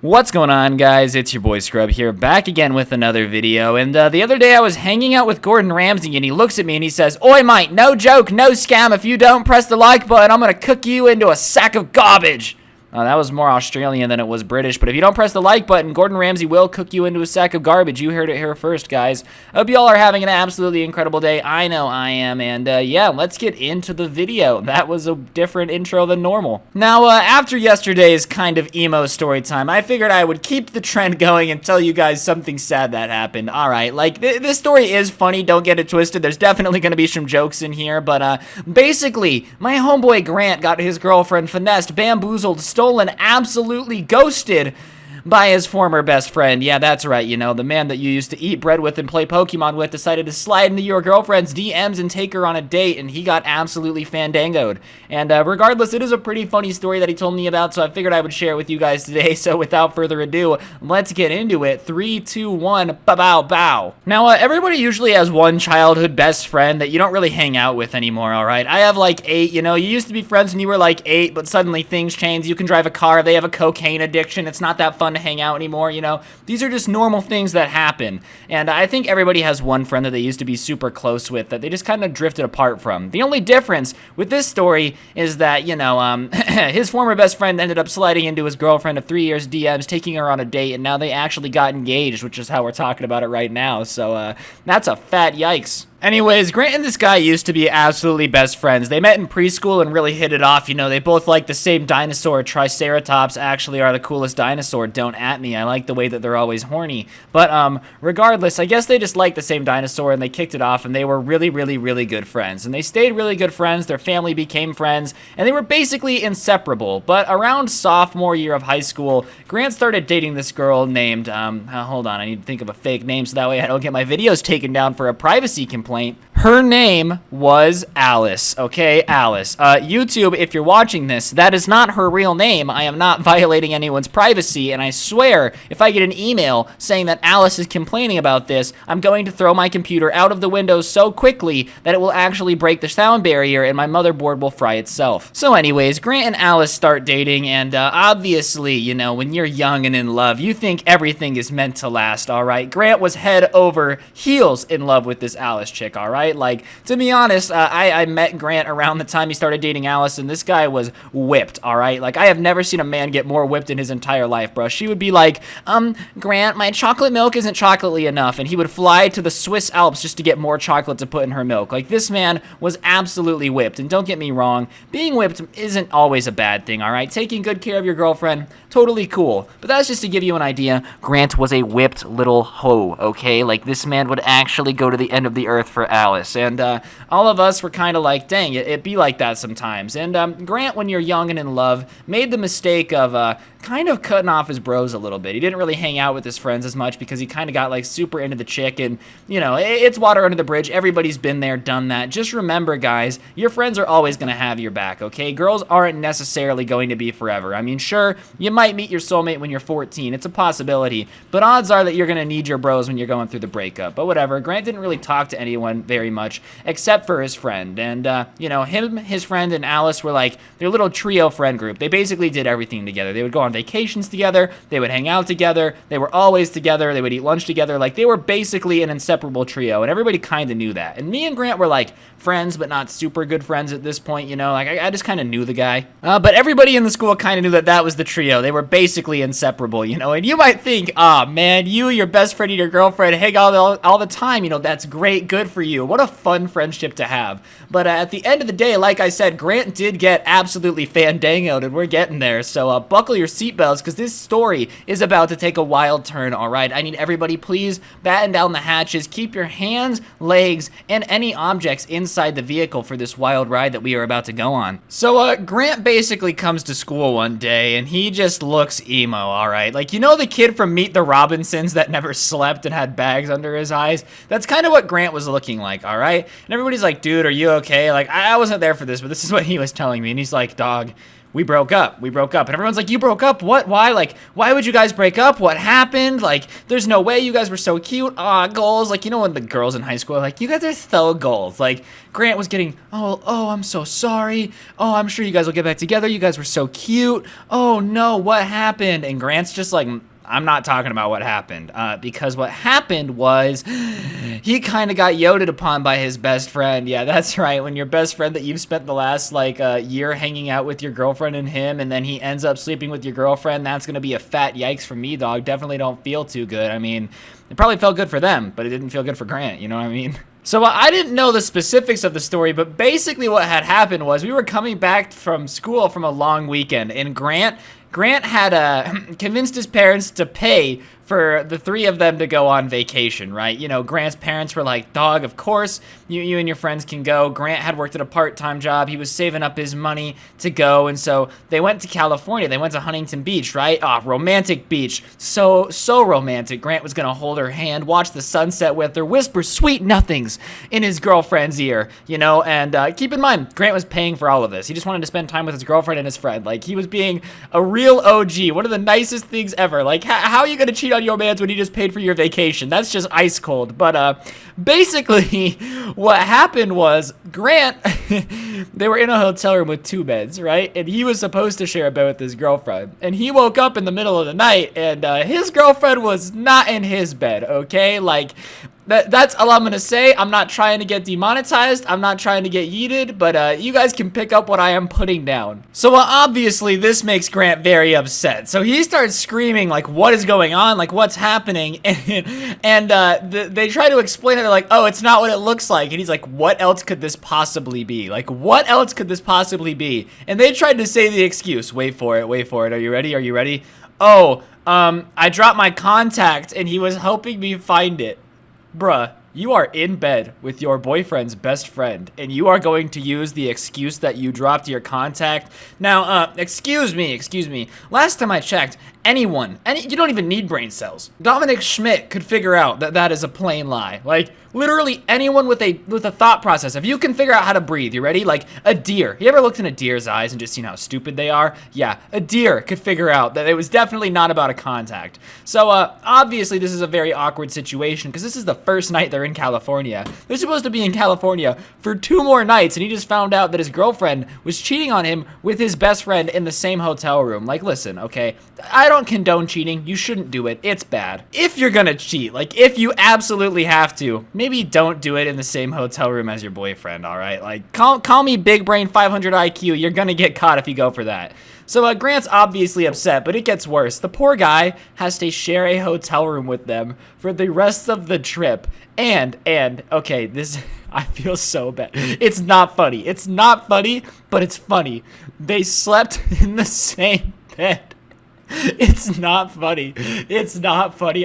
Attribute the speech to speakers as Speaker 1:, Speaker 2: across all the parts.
Speaker 1: What's going on, guys? It's your boy Scrub here, back again with another video. And the other day I was hanging out with Gordon Ramsay and he looks at me and he says, "Oi mate, no joke, no scam, if you don't press the like button, I'm gonna cook you into a sack of garbage." That was more Australian than it was British, but if you don't press the like button, Gordon Ramsay will cook you into a sack of garbage. You heard it here first, guys. I hope you all are having an absolutely incredible day. I know I am, and yeah, let's get into the video. That was a different intro than normal. Now, after yesterday's kind of emo story time, I figured I would keep the trend going and tell you guys something sad that happened. Alright, like, this story is funny, don't get it twisted. There's definitely gonna be some jokes in here, but basically, my homeboy Grant got his girlfriend finessed, bamboozled, stolen, absolutely ghosted by his former best friend. Yeah, that's right, you know, the man that you used to eat bread with and play Pokemon with decided to slide into your girlfriend's DMs and take her on a date, and he got absolutely fandangoed. And regardless, it is a pretty funny story that he told me about, so I figured I would share it with you guys today. So without further ado, let's get into it. 3, 2, 1, bow bow. Now, everybody usually has one childhood best friend that you don't really hang out with anymore, alright? I have like 8, you know, you used to be friends when you were like 8, but suddenly things change. You can drive a car, they have a cocaine addiction, it's not that fun to hang out anymore, you know. These are just normal things that happen, and I think everybody has one friend that they used to be super close with that they just kind of drifted apart from. The only difference with this story is that, you know, his former best friend ended up sliding into his girlfriend of 3 years DMs, taking her on a date, and now they actually got engaged, which is how we're talking about it right now. So that's a fat yikes. Anyways, Grant and this guy used to be absolutely best friends. They met in preschool and really hit it off. You know, they both like the same dinosaur. Triceratops actually are the coolest dinosaur. Don't at me. I like the way that they're always horny. But regardless, I guess they just liked the same dinosaur and they kicked it off and they were really, really, really good friends. And they stayed really good friends. Their family became friends and they were basically inseparable. But around sophomore year of high school, Grant started dating this girl named, hold on, I need to think of a fake name so that way I don't get my videos taken down for a privacy complaint. Her name was Alice, okay? Alice. YouTube, if you're watching this, that is not her real name. I am not violating anyone's privacy, and I swear, if I get an email saying that Alice is complaining about this, I'm going to throw my computer out of the window so quickly that it will actually break the sound barrier and my motherboard will fry itself. So anyways, Grant and Alice start dating, and obviously, you know, when you're young and in love, you think everything is meant to last, alright? Grant was head over heels in love with this Alice chick, alright? Like, to be honest, I met Grant around the time he started dating Alice, and this guy was whipped, alright? Like, I have never seen a man get more whipped in his entire life, bro. She would be like, Grant, my chocolate milk isn't chocolatey enough, and he would fly to the Swiss Alps just to get more chocolate to put in her milk. Like, this man was absolutely whipped, and don't get me wrong, being whipped isn't always a bad thing, alright? Taking good care of your girlfriend, totally cool. But that's just to give you an idea. Grant was a whipped little hoe, okay? Like, this man would actually go to the end of the earth for Alice. And all of us were kind of like, dang, it be like that sometimes. And Grant, when you're young and in love, made the mistake of kind of cutting off his bros a little bit. He didn't really hang out with his friends as much because he kind of got like super into the chick, and you know, it's water under the bridge. Everybody's been there, done that. Just remember, guys, your friends are always going to have your back, okay? Girls aren't necessarily going to be forever. I mean, sure, you might meet your soulmate when you're 14. It's a possibility, but odds are that you're going to need your bros when you're going through the breakup. But whatever, Grant didn't really talk to anyone very much except for his friend, and you know, him, his friend, and Alice were like their little trio friend group. They basically did everything together. They would go on vacations together, they would hang out together, they were always together, they would eat lunch together. Like, they were basically an inseparable trio, and everybody kind of knew that. And me and Grant were like friends, but not super good friends at this point, you know, like I just kind of knew the guy. But everybody in the school kind of knew that that was the trio. They were basically inseparable, you know. And you might think, ah, man, you, your best friend, and your girlfriend hang out all the time, you know, that's great, good for you. What a fun friendship to have. But at the end of the day, like I said, Grant did get absolutely fandangoed, and we're getting there. So buckle your seatbelts, because this story is about to take a wild turn, alright? I need everybody, please batten down the hatches, keep your hands, legs, and any objects inside the vehicle for this wild ride that we are about to go on. So Grant basically comes to school one day, and he just looks emo, alright? Like, you know the kid from Meet the Robinsons that never slept and had bags under his eyes? That's kind of what Grant was looking like, alright? And everybody's like, dude, are you okay? Like, I wasn't there for this, but this is what he was telling me, and he's like, dog, we broke up. And everyone's like, you broke up? What? Why? Like, why would you guys break up? What happened? Like, there's no way. You guys were so cute. Aw, goals. Like, you know when the girls in high school are like, you guys are so goals. Like, Grant was getting, oh, I'm so sorry. Oh, I'm sure you guys will get back together. You guys were so cute. Oh, no, what happened? And Grant's just like, I'm not talking about what happened, because what happened was he kind of got yoted upon by his best friend. Yeah, that's right. When your best friend that you've spent the last, like, year hanging out with your girlfriend and him, and then he ends up sleeping with your girlfriend, that's going to be a fat yikes for me, dog. Definitely don't feel too good. I mean, it probably felt good for them, but it didn't feel good for Grant, you know what I mean? So I didn't know the specifics of the story, but basically what had happened was we were coming back from school from a long weekend, and Grant had convinced his parents to pay for the three of them to go on vacation, right? You know, Grant's parents were like, dog, of course, you and your friends can go. Grant had worked at a part-time job. He was saving up his money to go, and so they went to California. They went to Huntington Beach, right? Romantic beach. So romantic. Grant was gonna hold her hand, watch the sunset with her, whisper sweet nothings in his girlfriend's ear, you know? And keep in mind, Grant was paying for all of this. He just wanted to spend time with his girlfriend and his friend. Like, he was being a real OG, one of the nicest things ever. Like, how are you gonna cheat on your man when he just paid for your vacation? That's just ice cold. But basically what happened was Grant they were in a hotel room with 2 beds, right? And he was supposed to share a bed with his girlfriend, and he woke up in the middle of the night, and his girlfriend was not in his bed. Okay, like, that's all I'm gonna say. I'm not trying to get demonetized. I'm not trying to get yeeted, but you guys can pick up what I am putting down. So obviously this makes Grant very upset. So he starts screaming like, what is going on? Like, what's happening? And they try to explain it. They're like, oh, it's not what it looks like. And he's like, what else could this possibly be? Like, what else could this possibly be? And they tried to say the excuse. Wait for it. Are you ready? Oh, I dropped my contact and he was helping me find it. Bruh, you are in bed with your boyfriend's best friend, and you are going to use the excuse that you dropped your contact. Now, excuse me. Last time I checked, you don't even need brain cells. Dominic Schmidt could figure out that that is a plain lie. Like, literally anyone with a thought process. If you can figure out how to breathe, you ready? Like a deer. You ever looked in a deer's eyes and just seen how stupid they are? Yeah, a deer could figure out that it was definitely not about a contact. So, obviously this is a very awkward situation because this is the first night they're in California. They're supposed to be in California for 2 more nights, and he just found out that his girlfriend was cheating on him with his best friend in the same hotel room. Like, listen, okay, I don't condone cheating. You shouldn't do it. It's bad. If you're gonna cheat, like, if you absolutely have to, maybe don't do it in the same hotel room as your boyfriend, all right? Like, call me big brain 500 IQ. You're gonna get caught if you go for that. So Grant's obviously upset, but it gets worse. The poor guy has to share a hotel room with them for the rest of the trip. And okay, this, I feel so bad. It's not funny, but it's funny. They slept in the same bed. It's not funny.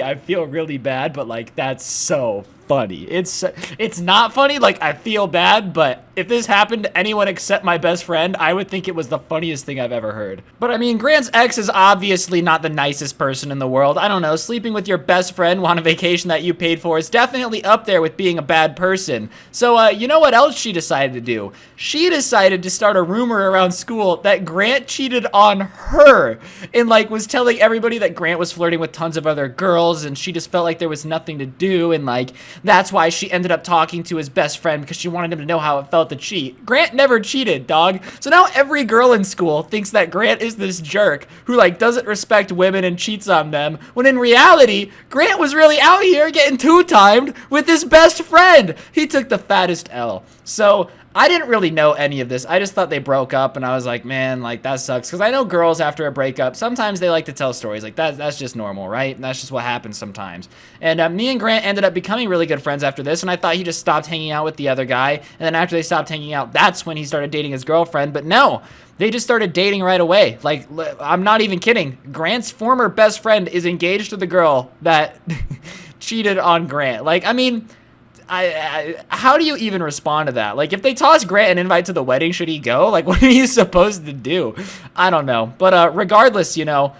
Speaker 1: I feel really bad, but like, that's so funny. It's not funny. Like, I feel bad, but if this happened to anyone except my best friend, I would think it was the funniest thing I've ever heard. But I mean, Grant's ex is obviously not the nicest person in the world. I don't know, sleeping with your best friend on a vacation that you paid for is definitely up there with being a bad person. So, you know what else she decided to do? She decided to start a rumor around school that Grant cheated on her, and like was telling everybody that Grant was flirting with tons of other girls, and she just felt like there was nothing to do, and like, that's why she ended up talking to his best friend, because she wanted him to know how it felt to cheat. Grant never cheated, dog. So now every girl in school thinks that Grant is this jerk who like doesn't respect women and cheats on them, when in reality, Grant was really out here getting 2-timed with his best friend. He took the fattest L. So I didn't really know any of this. I just thought they broke up, and I was like, man, like, that sucks. Because I know girls after a breakup, sometimes they like to tell stories. Like, that's just normal, right? That's just what happens sometimes. And me and Grant ended up becoming really good friends after this, and I thought he just stopped hanging out with the other guy. And then after they stopped hanging out, that's when he started dating his girlfriend. But no, they just started dating right away. Like, I'm not even kidding. Grant's former best friend is engaged to the girl that cheated on Grant. Like, I mean, how do you even respond to that? Like, if they toss Grant an invite to the wedding, should he go? Like, what are you supposed to do? I don't know. But regardless, you know,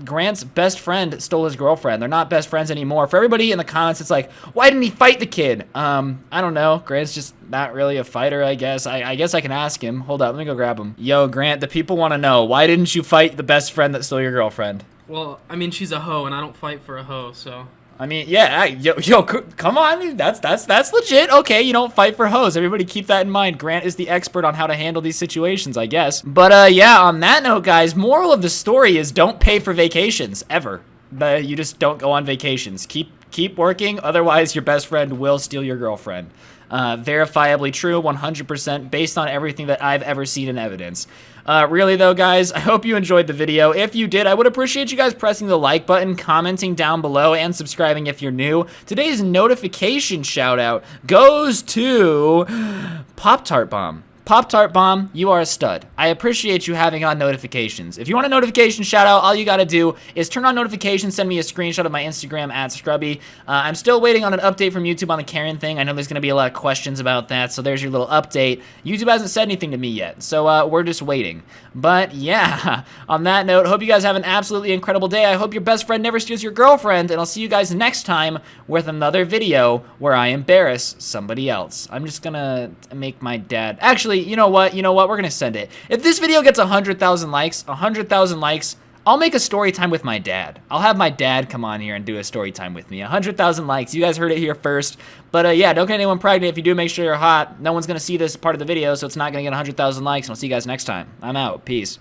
Speaker 1: Grant's best friend stole his girlfriend. They're not best friends anymore. For everybody in the comments, it's like, why didn't he fight the kid? I don't know. Grant's just not really a fighter, I guess. I guess I can ask him. Hold up, let me go grab him. Yo, Grant, the people want to know, why didn't you fight the best friend that stole your girlfriend?
Speaker 2: Well, I mean, she's a hoe, and I don't fight for a hoe, so...
Speaker 1: I mean, yeah, yo, come on, that's legit. Okay, you don't fight for hoes. Everybody keep that in mind. Grant is the expert on how to handle these situations, I guess. But yeah, on that note, guys, moral of the story is don't pay for vacations ever. You just don't go on vacations. Keep working, otherwise your best friend will steal your girlfriend. Verifiably true, 100% based on everything that I've ever seen in evidence. Really though, guys, I hope you enjoyed the video. If you did, I would appreciate you guys pressing the like button, commenting down below, and subscribing if you're new. Today's notification shout out goes to Pop-Tart Bomb. Pop-Tart Bomb, you are a stud. I appreciate you having on notifications. If you want a notification shout out, all you gotta do is turn on notifications, send me a screenshot of my Instagram @Scrubby. I'm still waiting on an update from YouTube on the Karen thing. I know there's gonna be a lot of questions about that, so there's your little update. YouTube hasn't said anything to me yet, so we're just waiting. But yeah, on that note, hope you guys have an absolutely incredible day. I hope your best friend never steals your girlfriend, and I'll see you guys next time with another video where I embarrass somebody else. I'm just gonna make my dad... Actually, you know what? We're gonna send it. If this video gets 100,000 likes, I'll make a story time with my dad. I'll have my dad come on here and do a story time with me. 100,000 likes. You guys heard it here first. But yeah, don't get anyone pregnant. If you do, make sure you're hot. No one's gonna see this part of the video, so it's not gonna get 100,000 likes. And I'll see you guys next time. I'm out. Peace.